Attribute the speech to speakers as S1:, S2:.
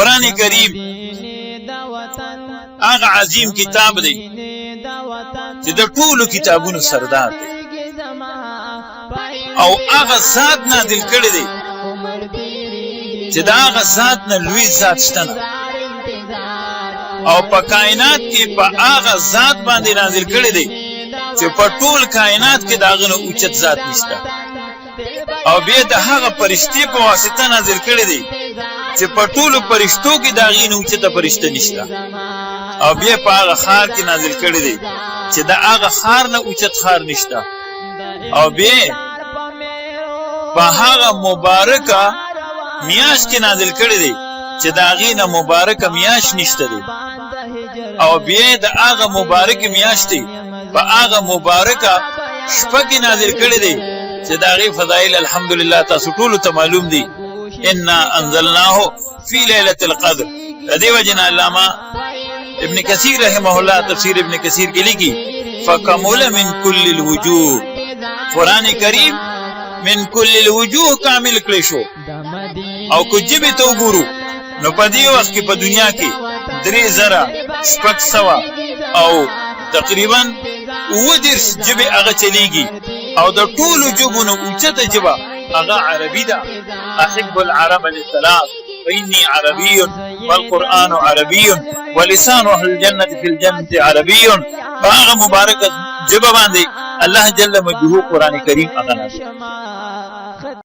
S1: قرآن کریم هغه عظیم کتاب دی چې د ټولو کتابونو سردار دی او هغه ذات نازل کړی دی چې دا هغه ذات نه لوی ذات شته نه او په کائنات کې په هغه ذات باندې نازل کړی دی چې په ټول کائنات کې داغه نه اوچت ذات نشته او بیا د هغه فرشتي په واسطه نازل کړی دی چې په ټولو فرشتو کې داغه نه اوچته فرشته نشته او بیا په هغه خار کې نازل کړی دی چې د هغه خار نه اوچت خار نشته او بیا په هغه مبارکه میاش کې نازل کړی دی چې داغه نه مبارکه میاش نشته دی او بیا د هغه مبارک میاش دی په هغه مبارکه شپه کې نازل کړی دی چې داغه فضایل الحمدلله تاسو ټول ته معلوم دي ان انزلناه فی ليله القدر دې وجنا علامه ابن کثیر رحمه الله تفسیر ابن کثیر کې لیکي فکمل من کل الوجوه قران کریم من کل الوجوه کامل کړی شو او کو جبه تو ګورو نو په دې وخت کې په دنیا کې 3000 او تقریبا ودرس جبه هغه چلیږي او د ټولو جبونو اوچته جبه هغه عربي ده احب العرب للثلاث فاني عربي والقران عربي ولسان اهل الجنه في الجنه عربي فهغه مبارک جبه باندې الله جل مجده قران کریم هغه